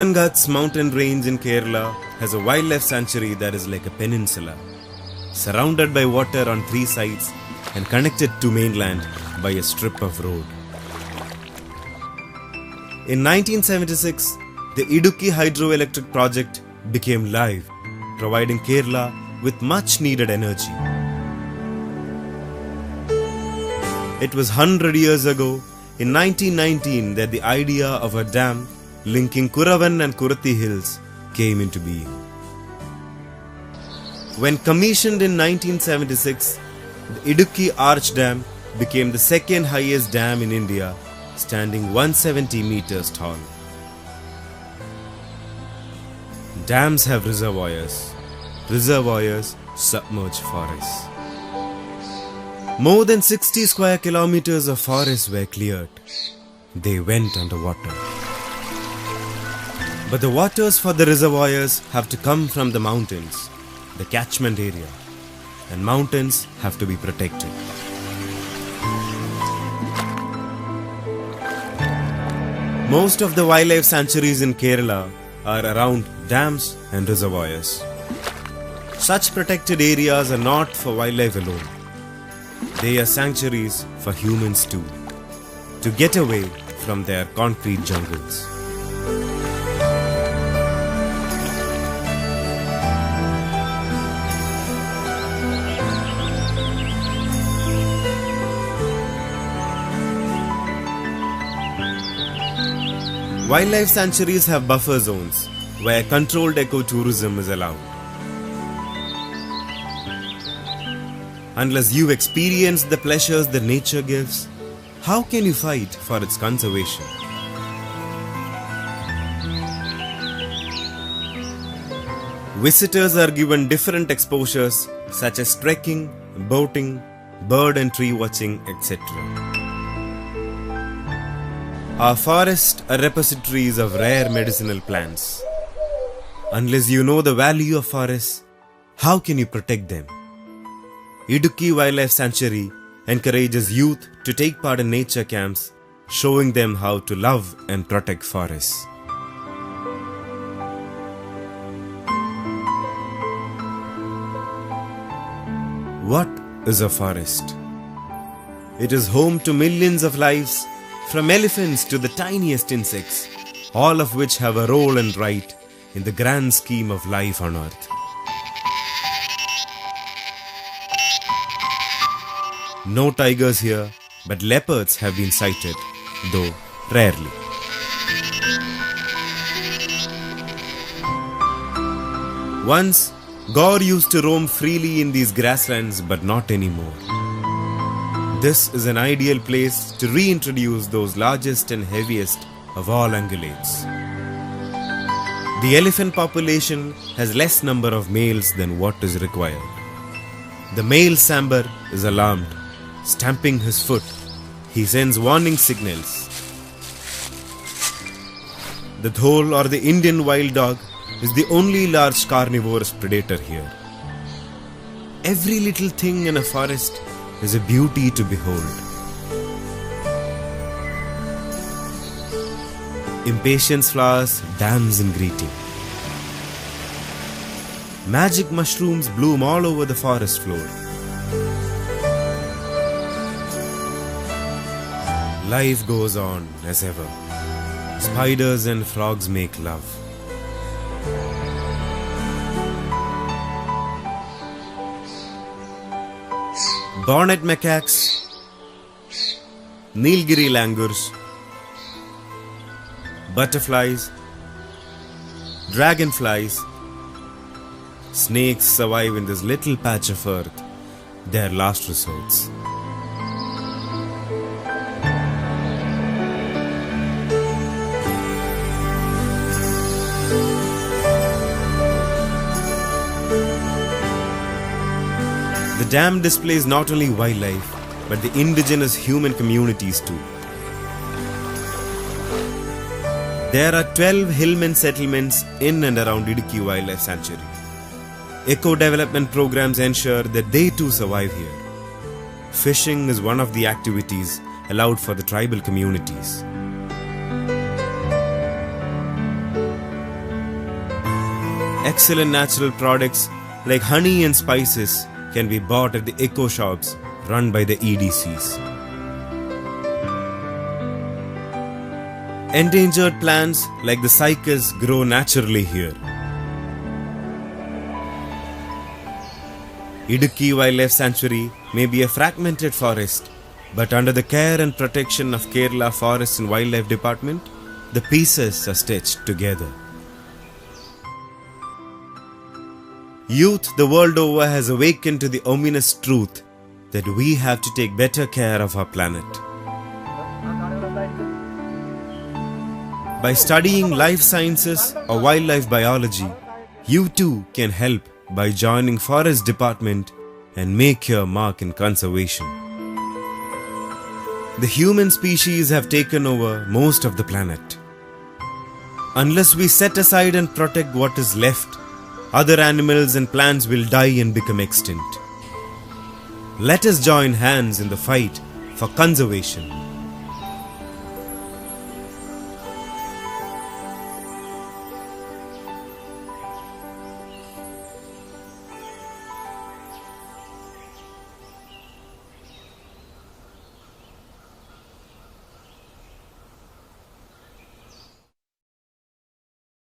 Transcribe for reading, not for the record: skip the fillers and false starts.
Ghats mountain range in Kerala has a wildlife sanctuary that is like a peninsula, surrounded by water on three sides and connected to mainland by a strip of road. In 1976, the Idukki hydroelectric project became live, providing Kerala with much needed energy. It was 100 years ago, in 1919, that the idea of a dam linking Kuravan and Kuruthi hills came into being. When commissioned in 1976, the Idukki Arch Dam became the second highest dam in India, standing 170 meters tall. Dams have reservoirs. Reservoirs submerge forests. More than 60 square kilometers of forests were cleared. They went underwater. But the waters for the reservoirs have to come from the mountains, the catchment area, and mountains have to be protected. Most of the wildlife sanctuaries in Kerala are around dams and reservoirs. Such protected areas are not for wildlife alone. They are sanctuaries for humans too, to get away from their concrete jungles. Wildlife sanctuaries have buffer zones where controlled ecotourism is allowed. Unless you experience the pleasures that nature gives, how can you fight for its conservation? Visitors are given different exposures such as trekking, boating, bird and tree watching, etc. Our forests are repositories of rare medicinal plants. Unless you know the value of forests, how can you protect them? Idukki Wildlife Sanctuary encourages youth to take part in nature camps, showing them how to love and protect forests. What is a forest? It is home to millions of lives, from elephants to the tiniest insects, all of which have a role and right in the grand scheme of life on earth. No tigers here, but leopards have been sighted, though rarely. Once, gaur used to roam freely in these grasslands, but not anymore. This is an ideal place to reintroduce those largest and heaviest of all ungulates. The elephant population has less number of males than what is required. The male sambar is alarmed. Stamping his foot, he sends warning signals. The dhol or the Indian wild dog is the only large carnivorous predator here. Every little thing in a forest is a beauty to behold. Impatience flowers dance in greeting. Magic mushrooms bloom all over the forest floor. Life goes on as ever. Spiders and frogs make love. Bonnet macaques, Nilgiri langurs, butterflies, dragonflies, snakes survive in this little patch of earth, their last resorts. The dam displays not only wildlife, but the indigenous human communities too. There are 12 hillman settlements in and around Idukki Wildlife Sanctuary. Eco-development programs ensure that they too survive here. Fishing is one of the activities allowed for the tribal communities. Excellent natural products like honey and spices can be bought at the eco shops run by the EDCs. Endangered plants like the cycas grow naturally here. Idukki Wildlife Sanctuary may be a fragmented forest, but under the care and protection of Kerala Forest and Wildlife Department, the pieces are stitched together. Youth the world over has awakened to the ominous truth that we have to take better care of our planet. By studying life sciences or wildlife biology, you too can help by joining Forest Department and make your mark in conservation. The human species have taken over most of the planet. Unless we set aside and protect what is left, other animals and plants will die and become extinct. Let us join hands in the fight for conservation.